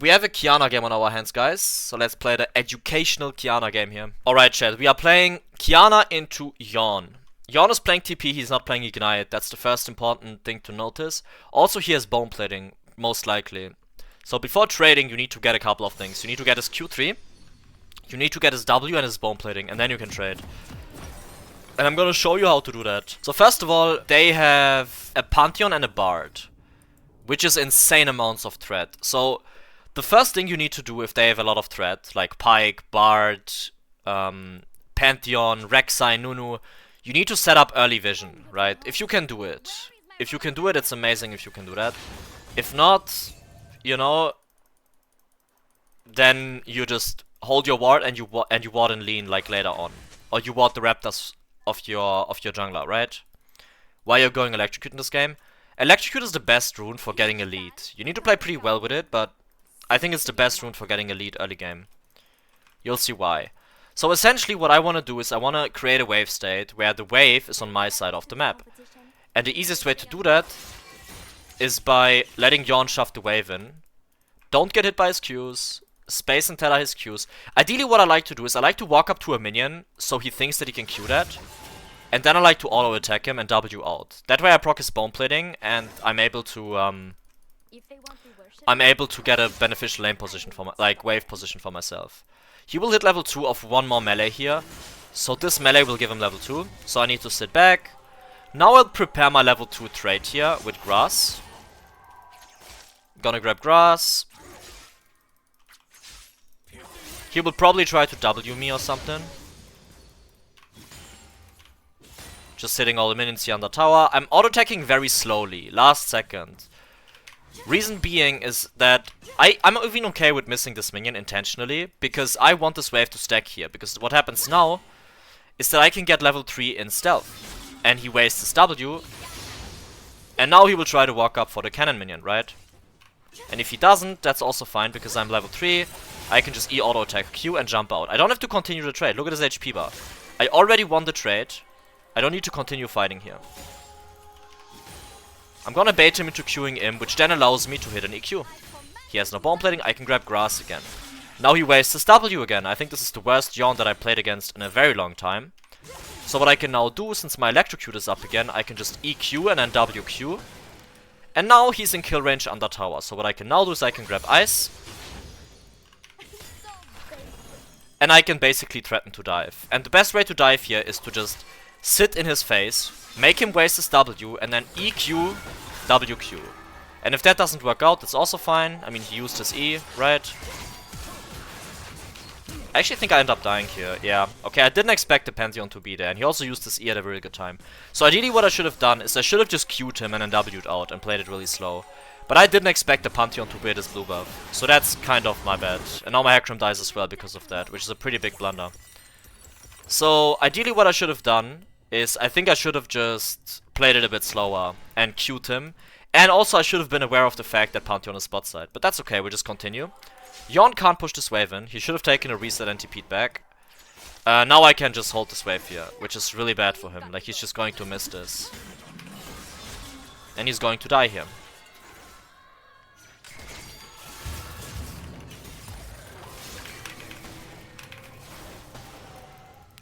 We have a Qiyana game on our hands, guys, so let's play the educational Qiyana game here. Alright, chat, we are playing Qiyana into Yawn. Yawn is playing TP, he's not playing Ignite, that's the first important thing to notice. Also, he has bone plating, most likely. So before trading, you need to get a couple of things. You need to get his Q3, you need to get his W and his bone plating, and then you can trade. And I'm gonna show you how to do that. So first of all, they have a Pantheon and a Bard, which is insane amounts of threat. So the first thing you need to do if they have a lot of threat, like Pyke, Bard, Pantheon, Rek'Sai, Nunu, you need to set up early vision, right? If you can do it. If you can do it, it's amazing if you can do that. If not, you know, then you just hold your ward and you ward and lean like later on. Or you ward the Raptors of your jungler, right? While you're going Electrocute in this game. Electrocute is the best rune for getting a lead. You need to play pretty well with it, but I think it's the best rune for getting a lead early game. You'll see why. So essentially what I want to do is I want to create a wave state where the wave is on my side of the map. And the easiest way to do that is by letting Yawn shove the wave in. Don't get hit by his Qs. Space and tether his Qs. Ideally what I like to do is I like to walk up to a minion so he thinks that he can Q that. And then I like to auto attack him and W out. That way I proc his bone plating and I'm able to get a beneficial lane position for wave position for myself. He will hit level 2 of one more melee here. So this melee will give him level 2. So I need to sit back. Now I'll prepare my level 2 trade here with grass. Gonna grab grass. He will probably try to W me or something. Just hitting all the minions here on the tower. I'm auto-attacking very slowly, last second. Reason being is that I'm even okay with missing this minion intentionally, because I want this wave to stack here. Because what happens now is that I can get level 3 in stealth. And he wastes his W. And now he will try to walk up for the cannon minion, right? And if he doesn't, that's also fine, because I'm level 3. I can just E-auto attack Q and jump out. I don't have to continue the trade. Look at his HP bar. I already won the trade. I don't need to continue fighting here. I'm gonna bait him into queuing him, which then allows me to hit an EQ. He has no bone plating, I can grab grass again. Now he wastes his W again. I think this is the worst Yawn that I played against in a very long time. So what I can now do, since my Electrocute is up again, I can just EQ and then WQ. And now he's in kill range under tower. So what I can now do is I can grab Ice. And I can basically threaten to dive. And the best way to dive here is to just sit in his face, make him waste his W, and then EQ, WQ. And if that doesn't work out, that's also fine. I mean, he used his E, right? I actually think I end up dying here, yeah. Okay, I didn't expect the Pantheon to be there, and he also used his E at a very good time. So ideally what I should have done is I should have just Q'd him and then W'd out and played it really slow. But I didn't expect the Pantheon to be this blue buff. So that's kind of my bad. And now my Hecarim dies as well because of that, which is a pretty big blunder. So ideally what I should have done is I think I should have just played it a bit slower and Q'd him. And also I should have been aware of the fact that Pantheon is bot side. But that's okay, we'll just continue. Yawn can't push this wave in. He should have taken a reset and TP'd back. Now I can just hold this wave here, which is really bad for him. Like, he's just going to miss this. And he's going to die here.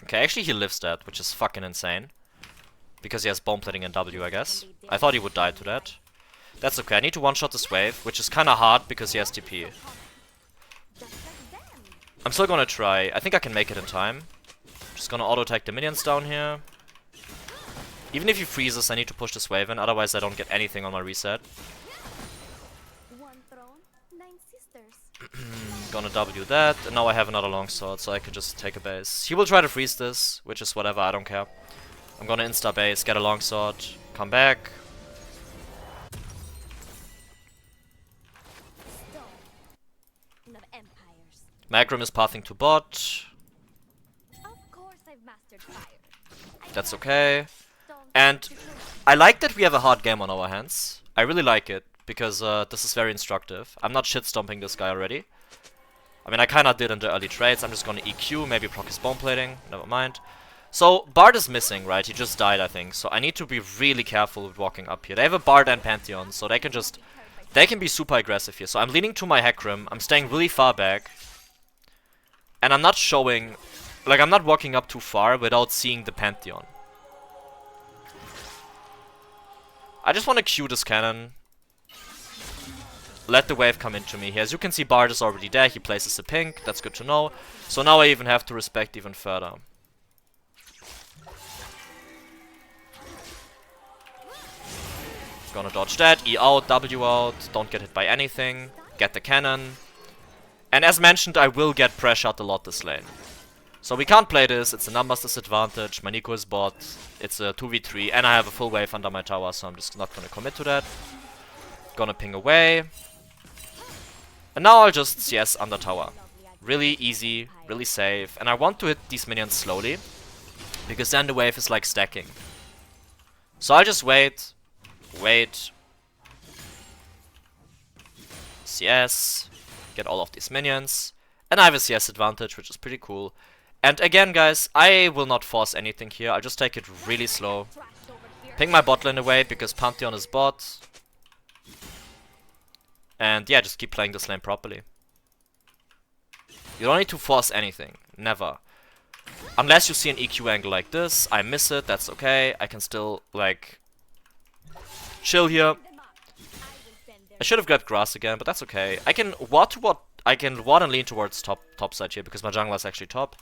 Okay, actually he lives that, which is fucking insane. Because he has bone plating and W, I guess. I thought he would die to that. That's okay, I need to one-shot this wave, which is kinda hard because he has TP. I'm still gonna try. I think I can make it in time. Just gonna auto-attack the minions down here. Even if he freezes, I need to push this wave in, otherwise I don't get anything on my reset. Gonna W that, and now I have another longsword, so I can just take a base. He will try to freeze this, which is whatever, I don't care. I'm gonna insta base, get a longsword, come back. Magrim is pathing to bot. That's okay. And I like that we have a hard game on our hands. I really like it, because this is very instructive. I'm not shit-stomping this guy already. I mean, I kinda did in the early trades. I'm just gonna EQ, maybe proc his bone plating, never mind. So, Bard is missing, right? He just died, I think. So I need to be really careful with walking up here. They have a Bard and Pantheon, so they can just They can be super aggressive here. So I'm leaning to my Hecarim. I'm staying really far back. And I'm not showing... Like, I'm not walking up too far without seeing the Pantheon. I just want to Q this cannon. Let the wave come into me here. As you can see, Bard is already there. He places a pink. That's good to know. So now I even have to respect even further. Gonna dodge that. E out, W out. Don't get hit by anything. Get the cannon. And as mentioned, I will get pressured a lot this lane. So we can't play this. It's a numbers disadvantage. My Nico is bot. It's a 2v3. And I have a full wave under my tower, so I'm just not gonna commit to that. Gonna ping away. And now I'll just CS under tower. Really easy, really safe. And I want to hit these minions slowly, because then the wave is like stacking. So I'll just wait. CS. Get all of these minions. And I have a CS advantage, which is pretty cool. And again, guys, I will not force anything here. I'll just take it really slow. Ping my bot lane away, because Pantheon is bot. And yeah, just keep playing this lane properly. You don't need to force anything. Never. Unless you see an EQ angle like this. I miss it. That's okay. I can still, like, chill here. I should have grabbed grass again, but that's okay. I can ward and lean towards top side here, because my jungler is actually top.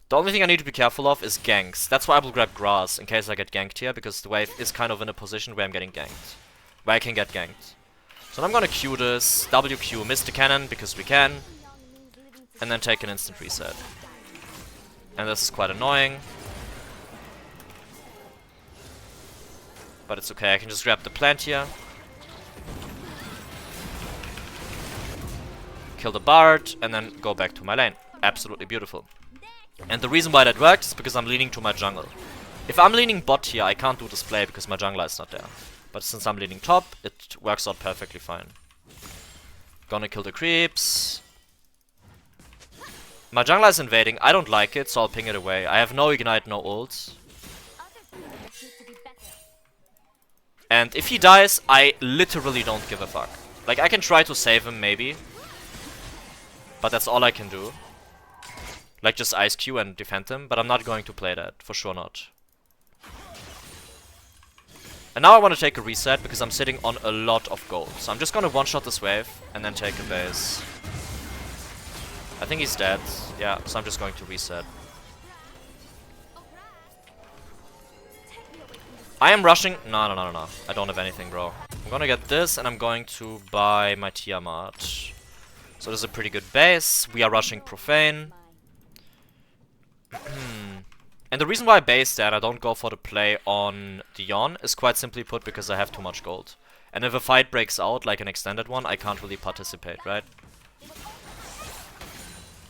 The only thing I need to be careful of is ganks. That's why I will grab grass, in case I get ganked here, because the wave is kind of in a position where I'm getting ganked. Where I can get ganked. So I'm gonna Q this, WQ, miss the cannon, because we can. And then take an instant reset. And this is quite annoying. But it's okay, I can just grab the plant here. Kill the Bard, and then go back to my lane. Absolutely beautiful. And the reason why that works is because I'm leaning to my jungle. If I'm leaning bot here, I can't do this play because my jungler is not there. But since I'm leaning top, it works out perfectly fine. Gonna kill the creeps. My jungler is invading. I don't like it, so I'll ping it away. I have no ignite, no ult. And if he dies, I literally don't give a fuck. Like, I can try to save him, maybe. But that's all I can do. Like, just Ice Q and defend him. But I'm not going to play that. For sure not. And now I want to take a reset, because I'm sitting on a lot of gold. So I'm just gonna one-shot this wave, and then take a base. I think he's dead. Yeah, so I'm just going to reset. I am rushing... No. I don't have anything, bro. I'm gonna get this, and I'm going to buy my Tiamat. So this is a pretty good base. We are rushing Profane. And the reason why I base that, I don't go for the play on Dion, is quite simply put because I have too much gold. And if a fight breaks out, like an extended one, I can't really participate, right?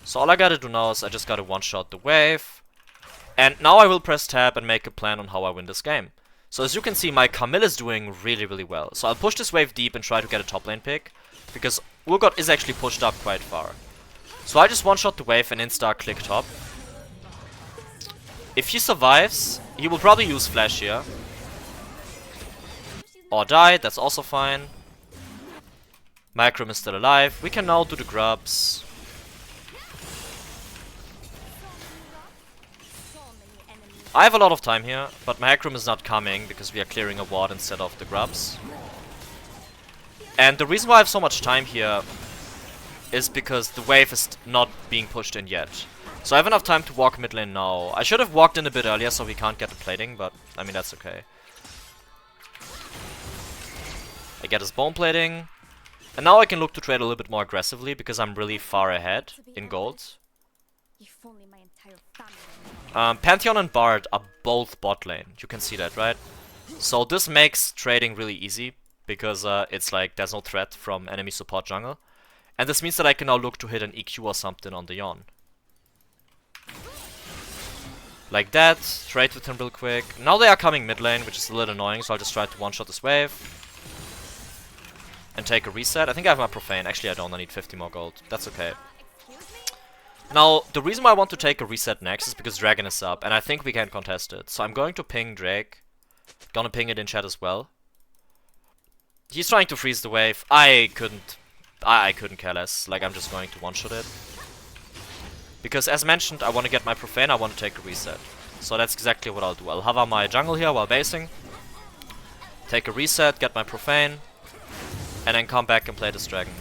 So all I gotta do now is I just gotta one-shot the wave. And now I will press tab and make a plan on how I win this game. So as you can see, my Camille is doing really, really well. So I'll push this wave deep and try to get a top lane pick, because Urgot is actually pushed up quite far. So I just one-shot the wave and insta-click top. If he survives, he will probably use flash here. Or die, that's also fine. My Hecarim is still alive. We can now do the grubs. I have a lot of time here, but my Hecarim is not coming because we are clearing a ward instead of the grubs. And the reason why I have so much time here is because the wave is not being pushed in yet. So I have enough time to walk mid lane now. I should have walked in a bit earlier so we can't get the plating, but I mean, that's okay. I get his bone plating. And now I can look to trade a little bit more aggressively because I'm really far ahead in gold. Pantheon and Bard are both bot lane. You can see that, right? So this makes trading really easy because it's like there's no threat from enemy support jungle. And this means that I can now look to hit an EQ or something on the Yon. Like that, trade with him real quick. Now they are coming mid lane, which is a little annoying, so I'll just try to one-shot this wave. And take a reset. I think I have my Profane. Actually, I don't. I need 50 more gold. That's okay. Now, the reason why I want to take a reset next is because Dragon is up, and I think we can contest it. So I'm going to ping Drake. Gonna ping it in chat as well. He's trying to freeze the wave. I couldn't care less. Like, I'm just going to one-shot it. Because as mentioned, I want to get my profane, I want to take a reset. So that's exactly what I'll do. I'll hover my jungle here while basing. Take a reset, get my profane. And then come back and play this dragon.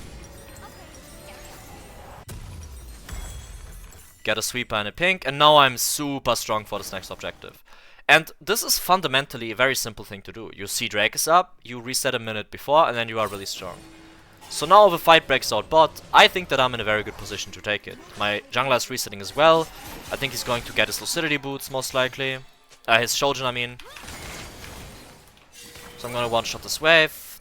Get a sweeper and a pink, and now I'm super strong for this next objective. And this is fundamentally a very simple thing to do. You see Drake is up, you reset a minute before, and then you are really strong. So now if a fight breaks out bot, I think that I'm in a very good position to take it. My jungler is resetting as well. I think he's going to get his lucidity boots, most likely. His Shojin, I mean. So I'm gonna one-shot this wave.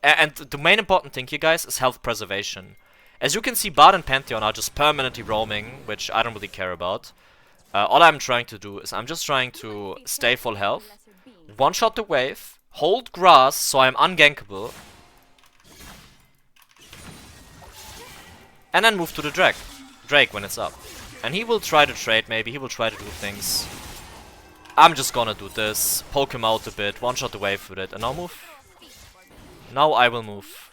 And the main important thing here, guys, is health preservation. As you can see, Bard and Pantheon are just permanently roaming, which I don't really care about. All I'm trying to do is I'm just trying to stay full health, one-shot the wave, hold grass so I'm ungankable, and then move to the Drake when it's up. And he will try to trade maybe, he will try to do things. I'm just gonna do this, poke him out a bit, one-shot the wave with it, and now move. Now I will move.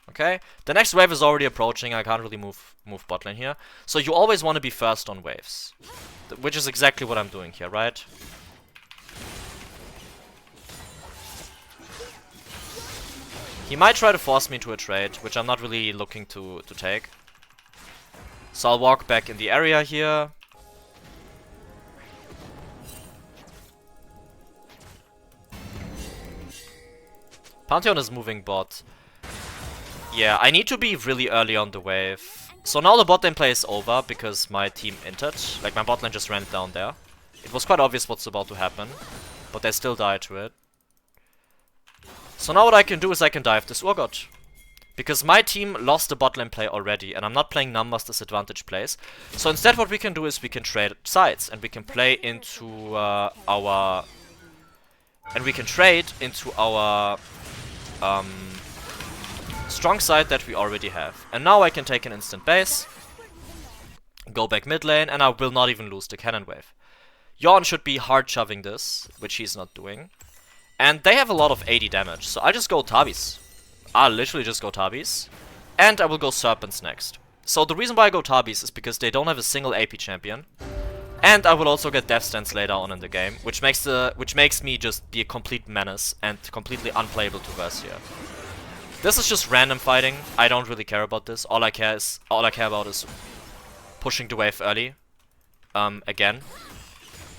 Okay, the next wave is already approaching, I can't really move bot lane here. So you always want to be first on waves. Which is exactly what I'm doing here, right? He might try to force me into a trade, which I'm not really looking to take. So I'll walk back in the area here. Pantheon is moving bot. Yeah, I need to be really early on the wave. So now the bot lane play is over because my team entered. Like, my bot lane just ran down there. It was quite obvious what's about to happen, but they still died to it. So now what I can do is I can dive this Urgot. Because my team lost the bot lane play already, and I'm not playing numbers disadvantage plays. So instead what we can do is we can trade sides, and we can play into our... And we can trade into our... strong side that we already have. And now I can take an instant base, go back mid lane, and I will not even lose the cannon wave. Yorn should be hard shoving this, which he's not doing. And they have a lot of 80 damage, so I just go Tabis. I'll literally just go Tabis. And I will go Serpents next. So the reason why I go Tabis is because they don't have a single AP champion. And I will also get Death Stance later on in the game, which makes me just be a complete menace and completely unplayable to verse here. This is just random fighting. I don't really care about this. All I care about is pushing the wave early. Again.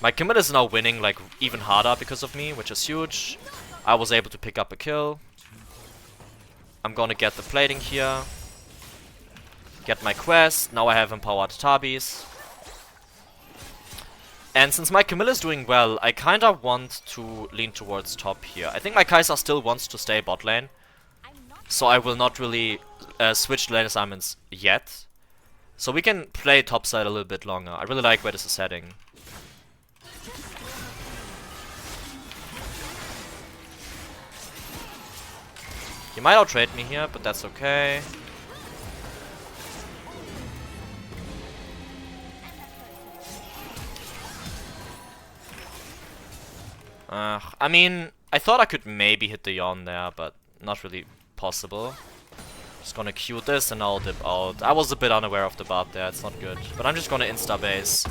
My commit is now winning like even harder because of me, which is huge. I was able to pick up a kill. I'm gonna get the plating here. Get my quest. Now I have empowered Tabis. And since my Camilla is doing well, I kinda want to lean towards top here. I think my Kai'Sa still wants to stay bot lane. So I will not really switch lane assignments yet. So we can play topside a little bit longer. I really like where this is heading. He might outtrade me here, but that's okay. I mean, I thought I could maybe hit the yawn there, but not really possible. Just gonna Q this and I'll dip out. I was a bit unaware of the bot there, it's not good. But I'm just gonna insta-base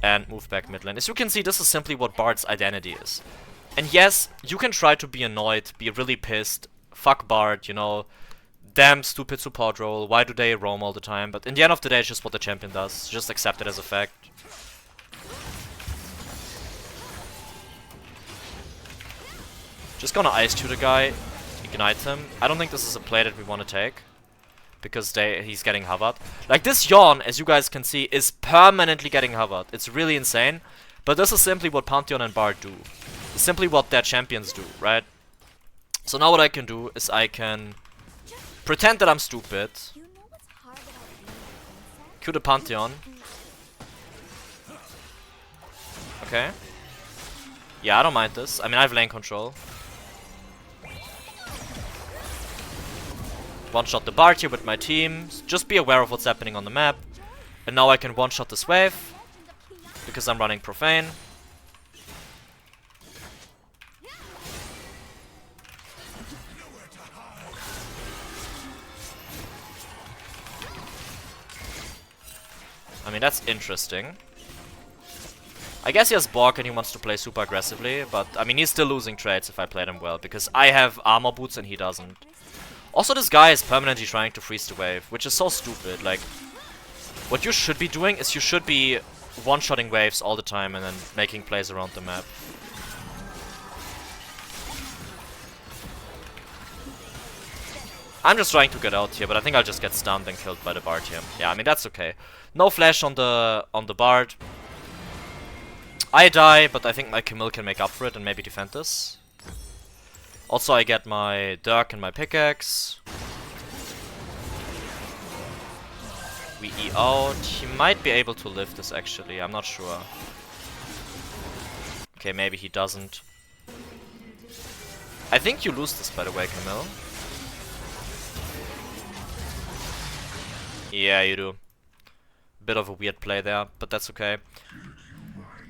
and move back mid lane. As you can see, this is simply what Bard's identity is. And yes, you can try to be annoyed, be really pissed, fuck Bard, you know, damn stupid support role, why do they roam all the time? But in the end of the day, it's just what the champion does. Just accept it as a fact. Just gonna Ice Tune the guy, ignite him. I don't think this is a play that we want to take, because he's getting hovered. Like, this yawn, as you guys can see, is permanently getting hovered. It's really insane, but this is simply what Pantheon and Bard do. It's simply what their champions do, right? So now what I can do is I can pretend that I'm stupid. Q the Pantheon. Okay. Yeah, I don't mind this. I mean, I have lane control. One-shot the Bard here with my team. Just be aware of what's happening on the map. And now I can one-shot this wave, because I'm running Profane. I mean, that's interesting. I guess he has Bork and he wants to play super aggressively, but I mean, he's still losing trades if I play them well, because I have armor boots and he doesn't. Also, this guy is permanently trying to freeze the wave, which is so stupid. Like, what you should be doing is you should be one-shotting waves all the time and then making plays around the map. I'm just trying to get out here, but I think I'll just get stunned and killed by the Bard here. Yeah, I mean, that's okay. No flash on the Bard. I die, but I think my Camille can make up for it and maybe defend this. Also, I get my Dirk and my pickaxe. We E out. He might be able to live this actually, I'm not sure. Okay, maybe he doesn't. I think you lose this, by the way, Camille. Yeah, you do. Bit of a weird play there, but that's okay.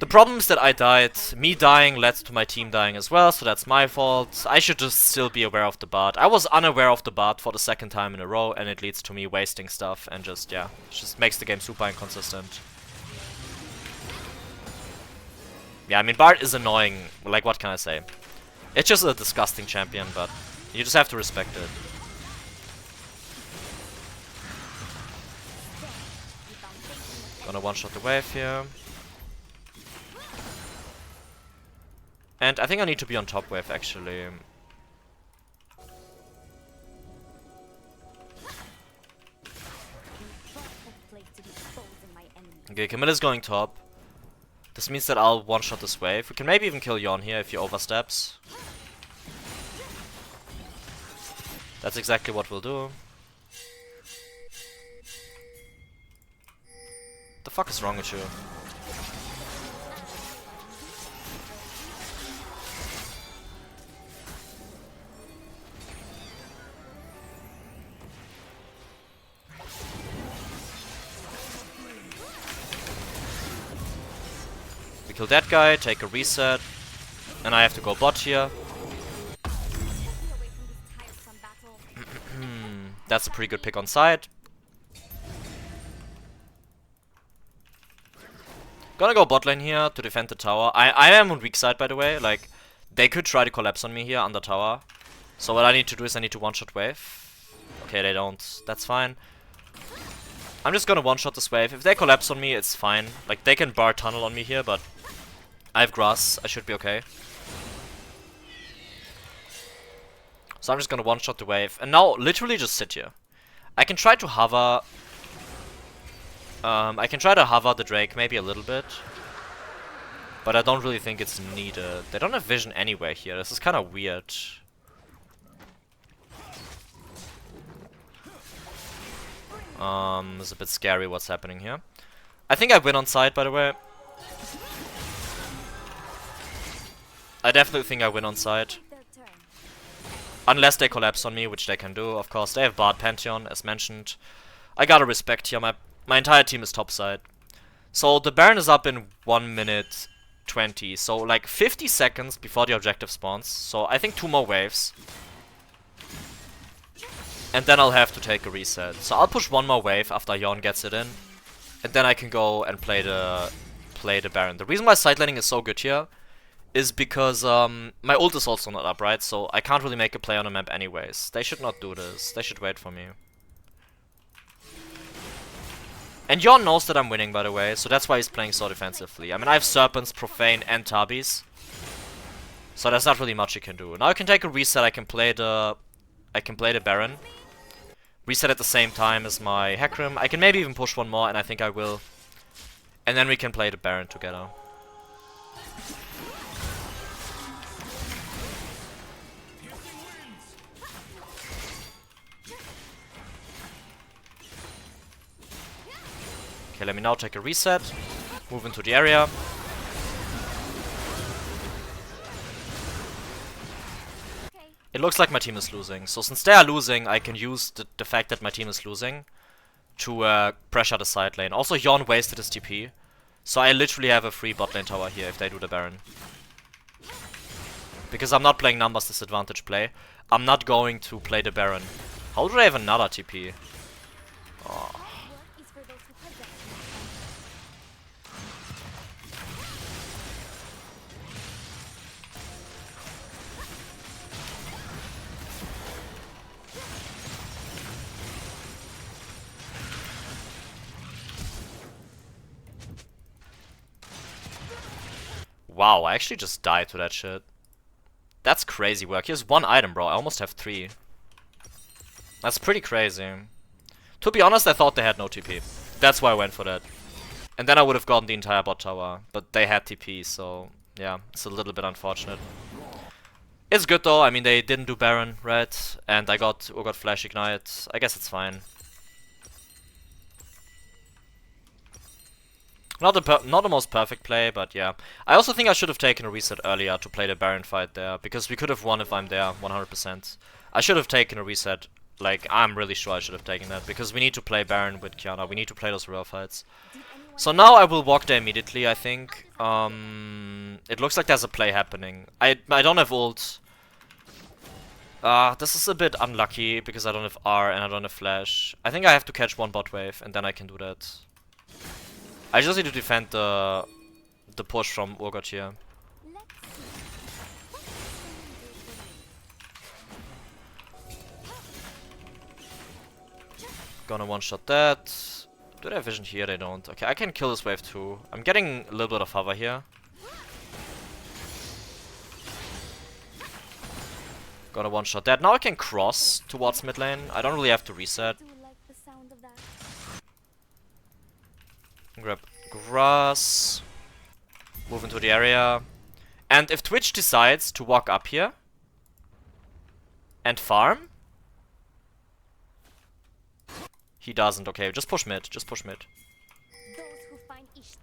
The problem is that I died. Me dying led to my team dying as well, so that's my fault. I should just still be aware of the Bard. I was unaware of the Bard for the second time in a row, and it leads to me wasting stuff and just, yeah, just makes the game super inconsistent. Yeah, I mean, Bard is annoying. Like, what can I say? It's just a disgusting champion, but you just have to respect it. Gonna one-shot the wave here. And I think I need to be on top wave, actually. Okay, Camilla's going top. This means that I'll one-shot this wave. We can maybe even kill Yon here if he oversteps. That's exactly what we'll do. The fuck is wrong with you? We kill that guy, take a reset, and I have to go bot here. That's a pretty good pick on side. Gonna go bot lane here to defend the tower. I am on weak side, by the way. Like, they could try to collapse on me here under tower. So what I need to do is I need to one-shot wave. Okay, they don't. That's fine. I'm just gonna one-shot this wave. If they collapse on me, it's fine. Like, they can bar tunnel on me here, but I have grass. I should be okay. So I'm just gonna one-shot the wave. And now, literally just sit here. I can try to hover... I can try to hover the Drake maybe a little bit. But I don't really think it's needed. They don't have vision anywhere here. This is kind of weird. It's a bit scary what's happening here. I think I win on side, by the way. I definitely think I win on side. Unless they collapse on me, which they can do, of course. They have Bard Pantheon, as mentioned. I gotta respect here. My entire team is top side. So the Baron is up in 1 minute 20. So like 50 seconds before the objective spawns. So I think 2 more waves. And then I'll have to take a reset. So I'll push 1 more wave after Yon gets it in. And then I can go and play the Baron. The reason why side laning is so good here is because my ult is also not up, right? So I can't really make a play on the map anyways. They should not do this. They should wait for me. And Yon knows that I'm winning, by the way, so that's why he's playing so defensively. I mean, I have Serpents, Profane, and Tabis. So there's not really much he can do. Now I can take a reset, I can play the Baron. Reset at the same time as my Hecarim. I can maybe even push 1 more, and I think I will. And then we can play the Baron together. Okay, let me now take a reset, move into the area. It looks like my team is losing, so since they are losing, I can use the fact that my team is losing to pressure the side lane. Also, Yon wasted his TP. So I literally have a free bot lane tower here if they do the Baron. Because I'm not playing numbers disadvantage play. I'm not going to play the Baron. How do I have another TP? Oh. Wow, I actually just died to that shit. That's crazy work. Here's one item, bro. I almost have 3. That's pretty crazy. To be honest, I thought they had no TP. That's why I went for that. And then I would have gotten the entire bot tower. But they had TP, so yeah, it's a little bit unfortunate. It's good though. I mean, they didn't do Baron, right? And I got Flash Ignite. I guess it's fine. Not the most perfect play, but yeah. I also think I should have taken a reset earlier to play the Baron fight there, because we could have won if I'm there, 100%. I should have taken a reset. Like, I'm really sure I should have taken that, because we need to play Baron with Qiyana. We need to play those real fights. So now I will walk there immediately, I think. It looks like there's a play happening. I don't have ult. This is a bit unlucky, because I don't have R and I don't have Flash. I think I have to catch one bot wave, and then I can do that. I just need to defend the push from Urgot here. Gonna one-shot that. Do they have vision here? They don't. Okay, I can kill this wave too. I'm getting a little bit of hover here. Gonna one-shot that. Now I can cross towards mid lane. I don't really have to reset. Grab grass. Move into the area. And if Twitch decides to walk up here and farm, he doesn't. Okay, just push mid. Just push mid.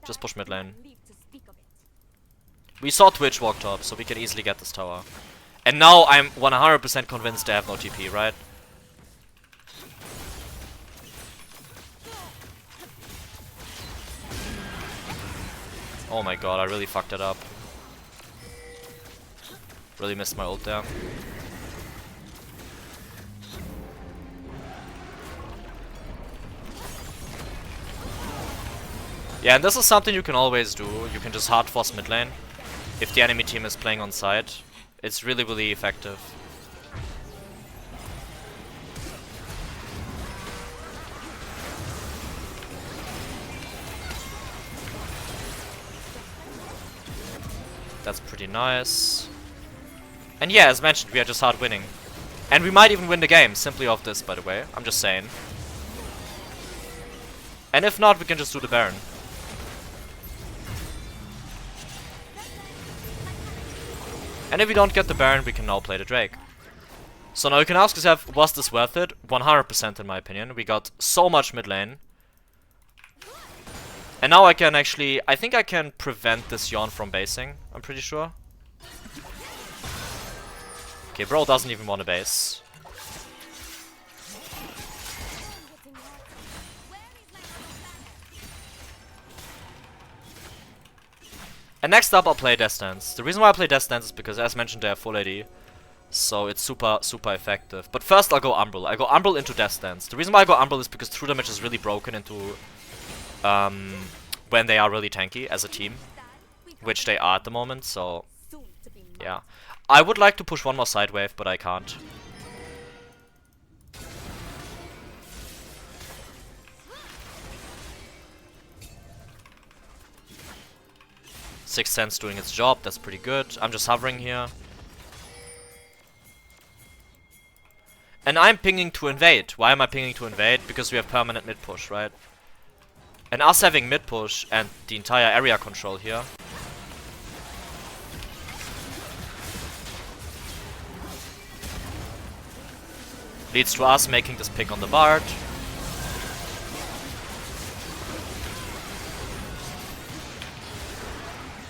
Just push mid lane. We saw Twitch walk top, so we can easily get this tower. And now I'm 100% convinced they have no TP, right? Oh my god, I really fucked it up. Really missed my ult there. Yeah, and this is something you can always do. You can just hard force mid lane if the enemy team is playing on side. It's really, really effective. That's pretty nice. And yeah, as mentioned, we are just hard winning. And we might even win the game, simply off this, by the way. I'm just saying. And if not, we can just do the Baron. And if we don't get the Baron, we can now play the Drake. So now you can ask yourself, was this worth it? 100% in my opinion. We got so much mid lane. And now I can actually, I think I can prevent this Yon from basing, I'm pretty sure. Okay, bro doesn't even want to base. And next up I'll play Death Dance. The reason why I play Death Dance is because, as mentioned, they have full AD. So it's super, super effective. But first I'll go Umbral. I go Umbral into Death Dance. The reason why I go Umbral is because true damage is really broken into when they are really tanky as a team, which they are at the moment, so yeah. I would like to push one more side wave, but I can't. Sixth Sense doing its job, that's pretty good. I'm just hovering here. And I'm pinging to invade. Why am I pinging to invade? Because we have permanent mid push, right? And us having mid push and the entire area control here. Leads to us making this pick on the Bard.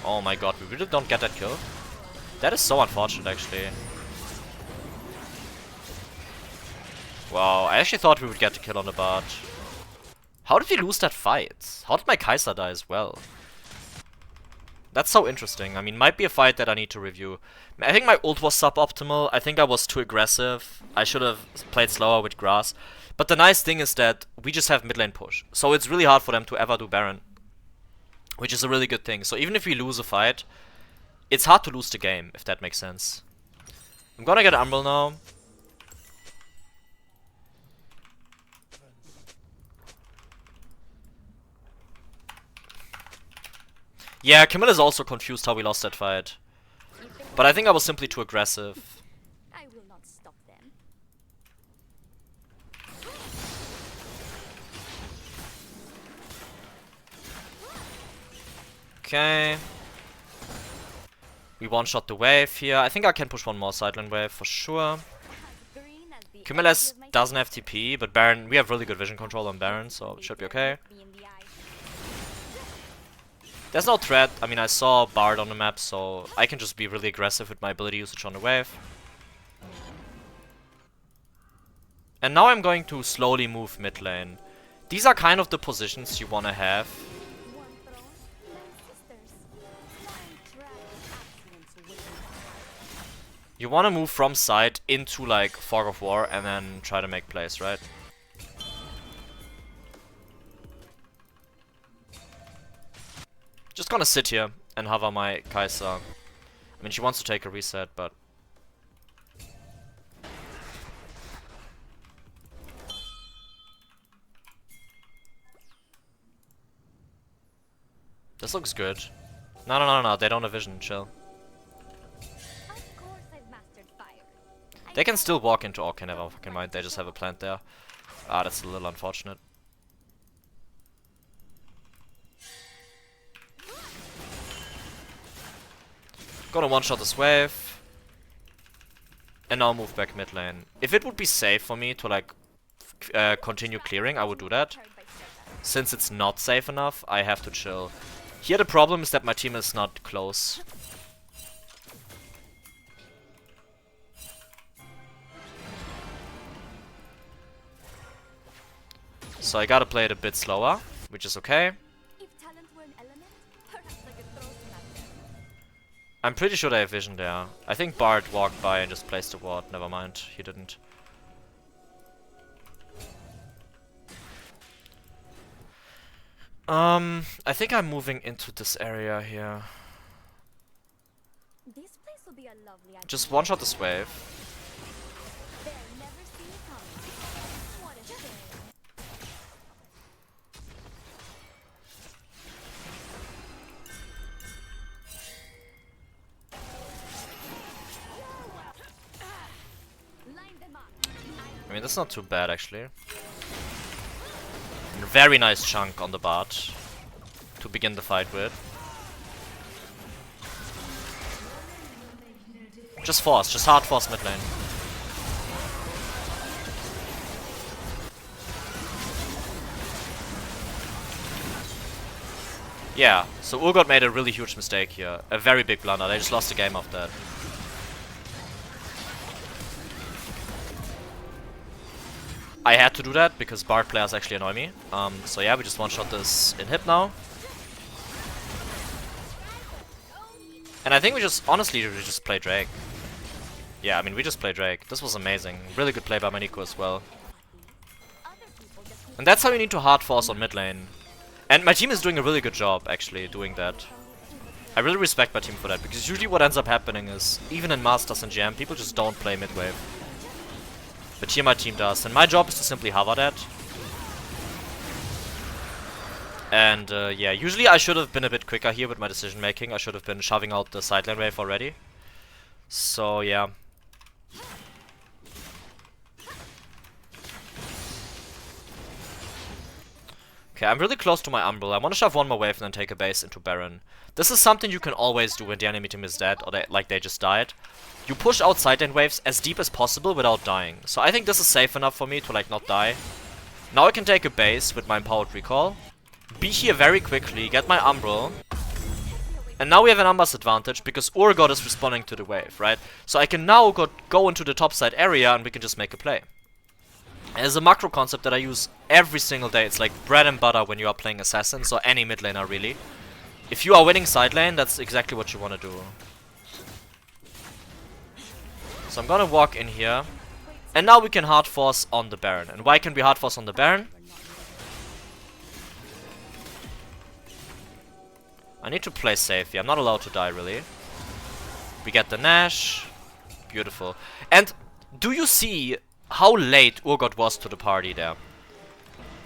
Oh my god, we really don't get that kill. That is so unfortunate, actually. Wow, I actually thought we would get the kill on the Bard. How did we lose that fight? How did my Kai'Sa die as well? That's so interesting. I mean, might be a fight that I need to review. I think my ult was suboptimal. I think I was too aggressive. I should have played slower with grass. But the nice thing is that we just have mid lane push. So it's really hard for them to ever do Baron. Which is a really good thing. So even if we lose a fight, it's hard to lose the game, if that makes sense. I'm gonna get Umbral now. Yeah, Camilla's also confused how we lost that fight. But I think I was simply too aggressive. I will not stop them. Okay. We one-shot the wave here. I think I can push one more sideline wave for sure. Camilla doesn't have TP, but Baron, we have really good vision control on Baron, so it should be okay. There's no threat. I mean, I saw Bard on the map, so I can just be really aggressive with my ability usage on the wave. And now I'm going to slowly move mid lane. These are kind of the positions you want to have. You want to move from side into like Fog of War and then try to make plays, right? Just gonna sit here and hover my Kai'Sa. I mean, she wants to take a reset, but... This looks good. No, they don't have vision, chill. They can still walk into Orc, never fucking mind, they just have a plant there. Ah, that's a little unfortunate. Gonna one-shot this wave. And now move back mid lane. If it would be safe for me to like continue clearing, I would do that. Since it's not safe enough, I have to chill. Here the problem is that my team is not close. So I gotta play it a bit slower, which is okay. I'm pretty sure they have vision there. I think Bard walked by and just placed a ward. Never mind, he didn't. I think I'm moving into this area here. This place will be a lovely Just one-shot this wave. I mean, that's not too bad, actually. And a very nice chunk on the bot to begin the fight with. Just force, just hard force mid lane. Yeah, so Urgot made a really huge mistake here. A very big blunder, they just lost the game off that. I had to do that because Bard players actually annoy me. So yeah, we just one-shot this inhib now. And I think we just, honestly, we just play Drake. Yeah, I mean, we just play Drake. This was amazing. Really good play by Maniko as well. And that's how you need to hard force on mid lane. And my team is doing a really good job, actually, doing that. I really respect my team for that, because usually what ends up happening is, even in Masters and GM, people just don't play mid wave. But here my team does, and my job is to simply hover that. And yeah, usually I should have been a bit quicker here with my decision making. I should have been shoving out the side lane wave already. So yeah. Okay, I'm really close to my Umbral. I want to shove one more wave and then take a base into Baron. This is something you can always do when the enemy team is dead, or they just died. You push out side lane waves as deep as possible without dying. So I think this is safe enough for me to like not die. Now I can take a base with my empowered recall. Be here very quickly, get my Umbral. And now we have an Numbers advantage because Urgot is responding to the wave, right? So I can now go into the top side area and we can just make a play. It's a macro concept that I use every single day. It's like bread and butter when you are playing assassins or any mid laner really. If you are winning side lane, that's exactly what you want to do. So I'm gonna walk in here. And now we can hard force on the Baron. And why can we hard force on the Baron? I need to play safe here. I'm not allowed to die really. We get the Nash. Beautiful. And do you see how late Urgot was to the party there?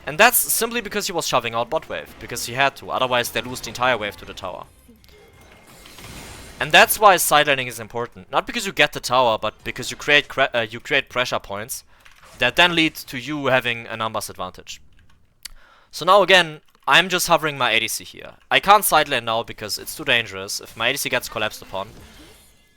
And that's simply because he was shoving out bot wave. Because he had to. Otherwise they lose the entire wave to the tower. And that's why sidelining is important. Not because you get the tower, but because you create pressure points that then lead to you having a numbers advantage. So now again, I'm just hovering my ADC here. I can't sidelane now because it's too dangerous. If my ADC gets collapsed upon,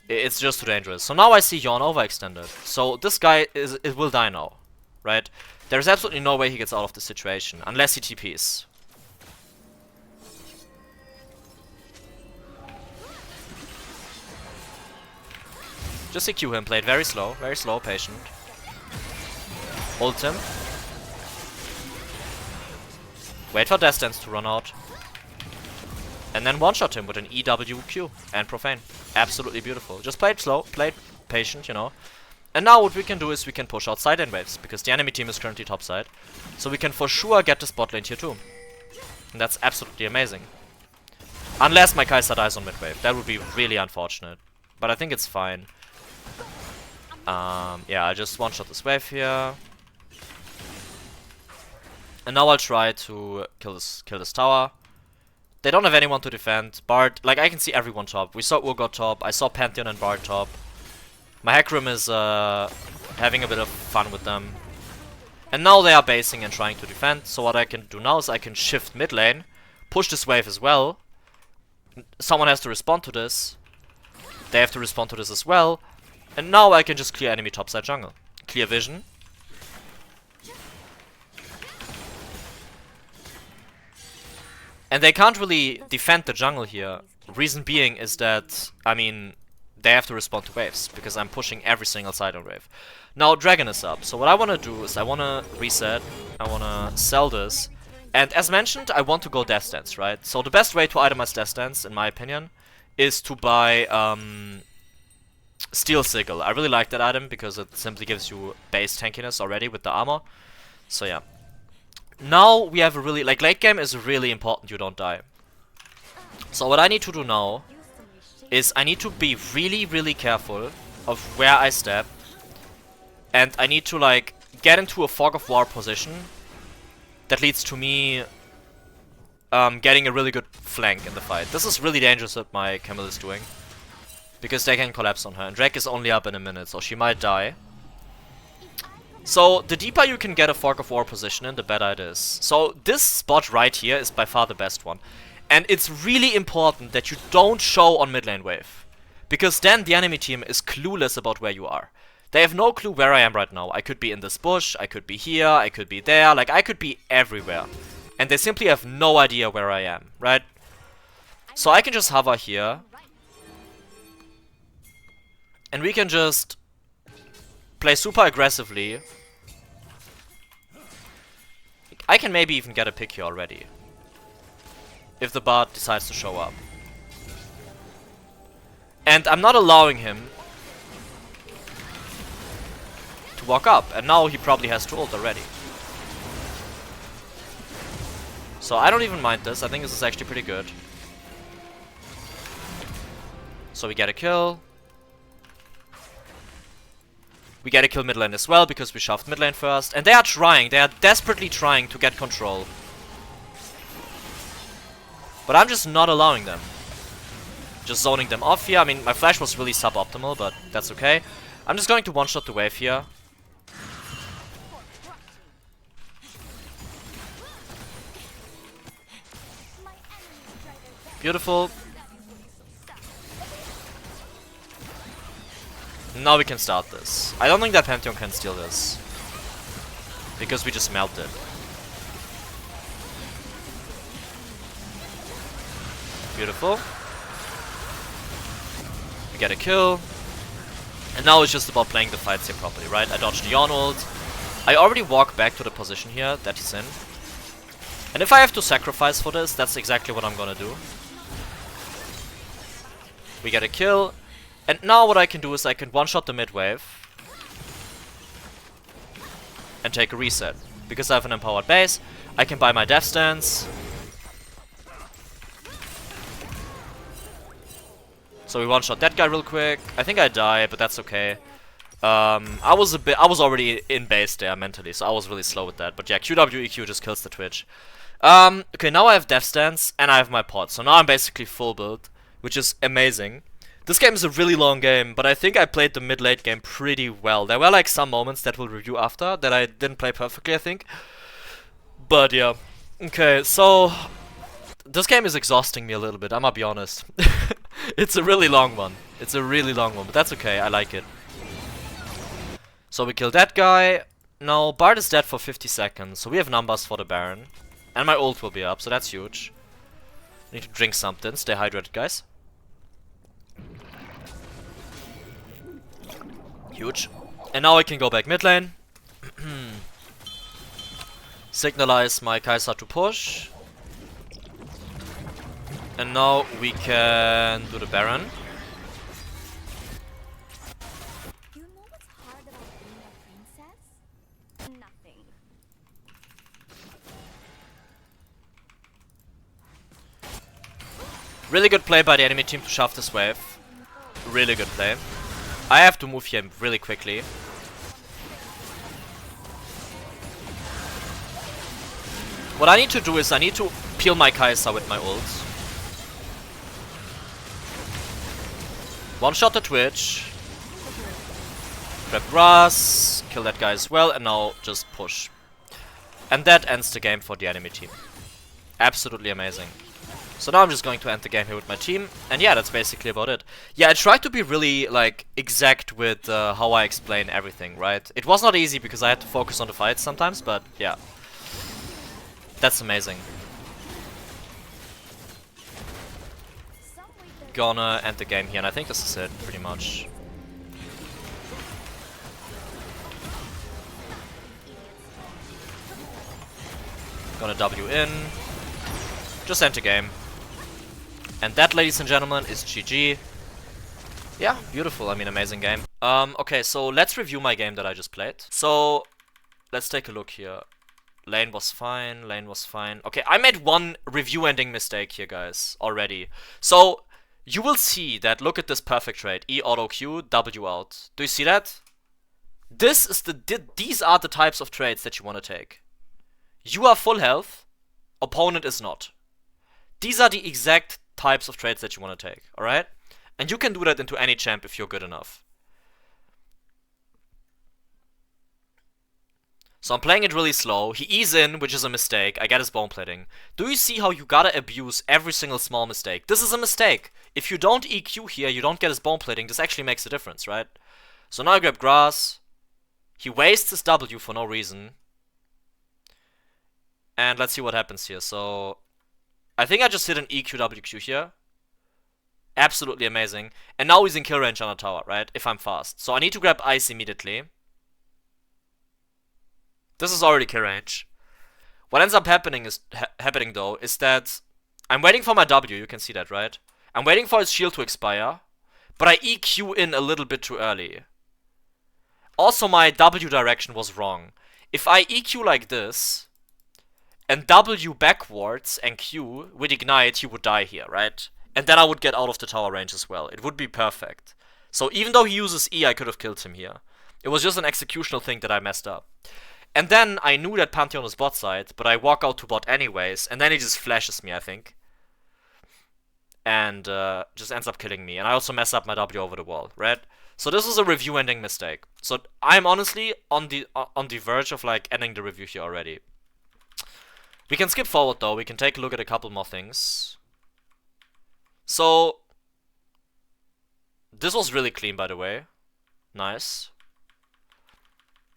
it's just too dangerous. So now I see Yawn overextended. So this guy it will die now, right? There's absolutely no way he gets out of this situation unless he TPs. Just EQ him, play it very slow, patient. Ult him. Wait for Death Dance to run out. And then one-shot him with an EWQ and Profane. Absolutely beautiful. Just play it slow, play it patient, you know. And now what we can do is we can push out side lane waves, because the enemy team is currently topside. So we can for sure get the spot lane tier 2. And that's absolutely amazing. Unless my Kai'Sa dies on mid wave. That would be really unfortunate. But I think it's fine. Yeah, I just one-shot this wave here. And now I'll try to kill this tower. They don't have anyone to defend. Bard, like I can see everyone top. We saw Urgot top, I saw Pantheon and Bard top. My Hecarim is having a bit of fun with them. And now they are basing and trying to defend. So what I can do now is I can shift mid lane, push this wave as well. Someone has to respond to this. They have to respond to this as well. And now I can just clear enemy topside jungle. Clear vision. And they can't really defend the jungle here. Reason being is that, I mean, they have to respond to waves, because I'm pushing every single side on wave. Now Dragon is up, so what I want to do is I want to reset, I want to sell this, and as mentioned, I want to go Death Stance, right? So the best way to itemize Death Stance, in my opinion, is to buy Steel Sigil. I really like that item because it simply gives you base tankiness already with the armor. So yeah. Now we have a really, like late game is really important you don't die. So what I need to do now is I need to be really careful of where I step. And I need to like get into a fog of war position that leads to me getting a really good flank in the fight. This is really dangerous what my Camille is doing, because they can collapse on her, and Drake is only up in a minute, so she might die. So the deeper you can get a fog of war position in, the better it is. So this spot right here is by far the best one. And it's really important that you don't show on mid lane wave, because then the enemy team is clueless about where you are. They have no clue where I am right now. I could be in this bush, I could be here, I could be there, like I could be everywhere. And they simply have no idea where I am, right? So I can just hover here. And we can just play super aggressively. I can maybe even get a pick here already, if the bot decides to show up. And I'm not allowing him to walk up, and now he probably has to ult already. So I don't even mind this, I think this is actually pretty good. So we get a kill. We get a kill mid lane as well, because we shoved mid lane first. And they are desperately trying to get control. But I'm just not allowing them. Just zoning them off here. I mean, my flash was really suboptimal, but that's okay. I'm just going to one-shot the wave here. Beautiful. Now we can start this. I don't think that Pantheon can steal this, because we just melted. Beautiful. We get a kill. And now it's just about playing the fights here properly, right? I dodged the Yawn ult. I already walk back to the position here that he's in. And if I have to sacrifice for this, that's exactly what I'm gonna do. We get a kill. And now what I can do is I can one-shot the mid-wave. And take a reset. Because I have an empowered base, I can buy my death stance. So we one-shot that guy real quick. I think I die, but that's okay. I was already in base there mentally, so I was really slow with that. But yeah, QWEQ just kills the Twitch. Okay, now I have death stance and I have my pod. So now I'm basically full build, which is amazing. This game is a really long game, but I think I played the mid-late game pretty well. There were like some moments that we'll review after that I didn't play perfectly, I think. But yeah. Okay, so this game is exhausting me a little bit, I'm gonna be honest. It's a really long one. It's a really long one, but that's okay, I like it. So we kill that guy. Now Bard is dead for 50 seconds, so we have numbers for the Baron. And my ult will be up, so that's huge. Need to drink something, stay hydrated, guys. Huge. And now I can go back mid lane. Signalize my Kai'Sa to push. And now we can do the Baron. You know what's hard about being a princess? Nothing. Really good play by the enemy team to shove this wave. Really good play. I have to move here really quickly. What I need to do is I need to peel my Kai'Sa with my ult. One shot the Twitch. Grab grass. Kill that guy as well. And now just push. And that ends the game for the enemy team. Absolutely amazing. So now I'm just going to end the game here with my team. And yeah, that's basically about it. Yeah, I tried to be really, like, exact with how I explain everything, right? It was not easy because I had to focus on the fights sometimes, but yeah. That's amazing. Gonna end the game here, and I think this is it, pretty much. Gonna W in. Just end the game. And that, ladies and gentlemen, is GG. Yeah, beautiful. I mean, amazing game. Okay, so let's review my game that I just played. So, let's take a look here. Lane was fine, lane was fine. Okay, I made one review-ending mistake here, guys, already. So, you will see that, look at this perfect trade. E auto Q, W out. Do you see that? This is these are the types of trades that you want to take. You are full health, opponent is not. These are the exact types of trades that you want to take, alright? And you can do that into any champ if you're good enough. So I'm playing it really slow. He E's in, which is a mistake. I get his bone plating. Do you see how you gotta abuse every single small mistake? This is a mistake. If you don't EQ here, you don't get his bone plating. This actually makes a difference, right? So now I grab grass. He wastes his W for no reason. And let's see what happens here. So I think I just hit an EQWQ here. Absolutely amazing. And now he's in kill range on a tower, right? If I'm fast. So I need to grab ice immediately. This is already kill range. What ends up happening though is that I'm waiting for my W, you can see that, right? I'm waiting for his shield to expire, but I EQ in a little bit too early. Also, my W direction was wrong. If I EQ like this, and W backwards and Q with ignite, he would die here, right? And then I would get out of the tower range as well. It would be perfect. So even though he uses E, I could have killed him here. It was just an executional thing that I messed up. And then I knew that Pantheon was bot side, but I walk out to bot anyways, and then he just flashes me, I think. And just ends up killing me. And I also mess up my W over the wall, right? So this was a review ending mistake. So I'm honestly on the verge of like ending the review here already. We can skip forward though, we can take a look at a couple more things. So this was really clean, by the way. Nice.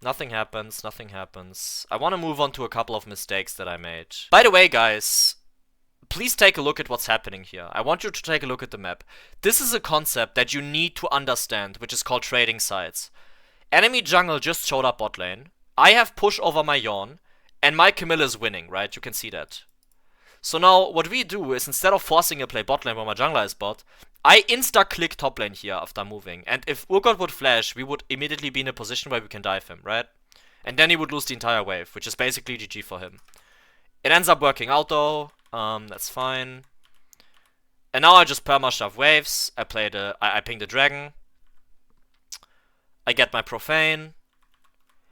Nothing happens, nothing happens. I want to move on to a couple of mistakes that I made. By the way, guys, please take a look at what's happening here. I want you to take a look at the map. This is a concept that you need to understand, which is called trading sides. Enemy jungle just showed up bot lane. I have push over my Yawn, and my Camilla is winning, right? You can see that. So now, what we do is, instead of forcing a play bot lane where my jungler is bot, I insta-click top lane here after moving. And if Urgot would flash, we would immediately be in a position where we can dive him, right? And then he would lose the entire wave, which is basically GG for him. It ends up working out though, that's fine. And now I just perma-shove waves, I ping the dragon. I get my profane.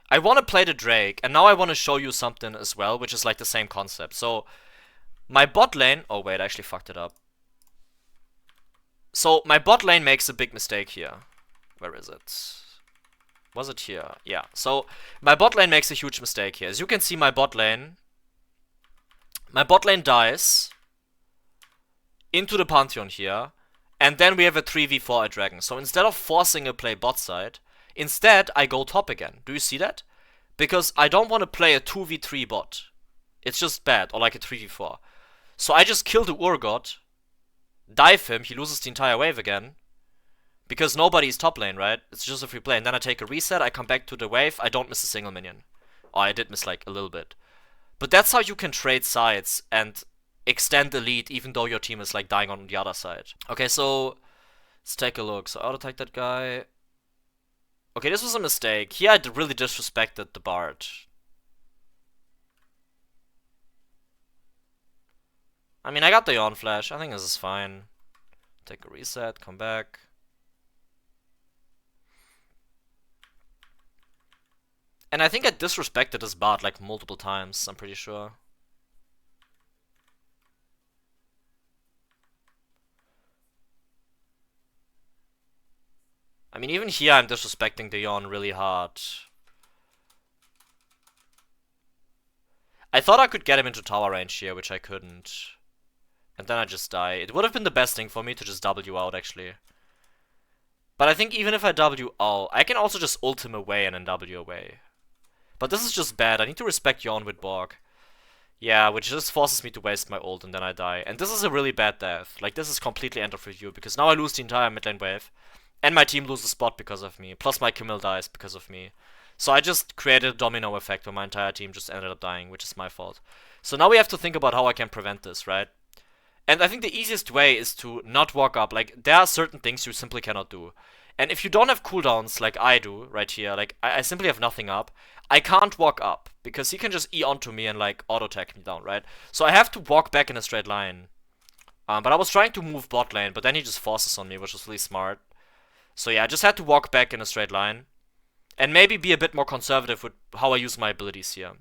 I want to play the Drake, and now I want to show you something as well, which is like the same concept. So, my bot lane... Oh wait, I actually fucked it up. So, my bot lane makes a big mistake here. Where is it? Was it here? Yeah. So, my bot lane makes a huge mistake here. As you can see, my bot lane dies into the Pantheon here, and then we have a 3v4 at Dragon. So, instead of forcing a play bot side, instead, I go top again. Do you see that? Because I don't want to play a 2v3 bot. It's just bad, or like a 3v4. So I just kill the Urgot, dive him, he loses the entire wave again. Because nobody's top lane, right? It's just a free play. And then I take a reset, I come back to the wave, I don't miss a single minion. Oh, I did miss like a little bit. But that's how you can trade sides and extend the lead even though your team is like dying on the other side. Okay, so let's take a look. So auto-attack that guy. Okay, this was a mistake. Here I really disrespected the Bard. I mean, I got the Yawn Flash. I think this is fine. Take a reset, come back. And I think I disrespected this Bard like multiple times, I'm pretty sure. I mean, even here I'm disrespecting the Yawn really hard. I thought I could get him into tower range here, which I couldn't. And then I just die. It would have been the best thing for me to just W out, actually. But I think even if I W out, I can also just ult him away and then W away. But this is just bad. I need to respect Yawn with Borg. Yeah, which just forces me to waste my ult and then I die. And this is a really bad death. Like, this is completely end of review, because now I lose the entire mid lane wave. And my team loses spot because of me. Plus my Camille dies because of me. So I just created a domino effect where my entire team just ended up dying, which is my fault. So now we have to think about how I can prevent this, right? And I think the easiest way is to not walk up. Like, there are certain things you simply cannot do. And if you don't have cooldowns like I do right here, like, I simply have nothing up, I can't walk up. Because he can just E onto me and, like, auto-attack me down, right? So I have to walk back in a straight line. But I was trying to move bot lane, but then he just forces on me, which was really smart. So yeah, I just had to walk back in a straight line. And maybe be a bit more conservative with how I use my abilities here.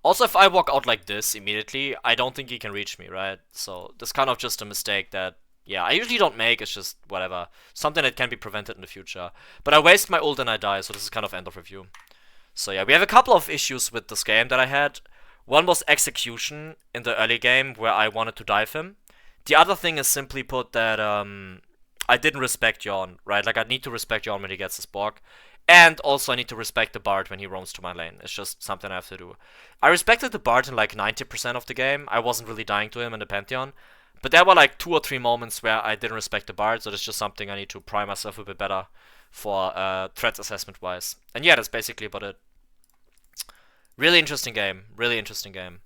Also, if I walk out like this immediately, I don't think he can reach me, right? So, this is kind of just a mistake that, yeah, I usually don't make. It's just whatever. Something that can be prevented in the future. But I waste my ult and I die, so this is kind of end of review. So yeah, we have a couple of issues with this game that I had. One was execution in the early game, where I wanted to dive him. The other thing is simply put that I didn't respect Yawn, right? Like, I need to respect Yawn when he gets his Borg. And also I need to respect the Bard when he roams to my lane. It's just something I have to do. I respected the Bard in like 90% of the game. I wasn't really dying to him in the Pantheon. But there were like 2 or 3 moments where I didn't respect the Bard, so that's just something I need to prime myself a bit better for threat assessment wise. And yeah, that's basically about it. Really interesting game. Really interesting game.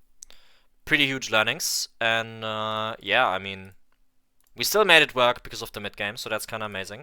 Pretty huge learnings. And yeah, I mean, we still made it work because of the mid game, so that's kind of amazing.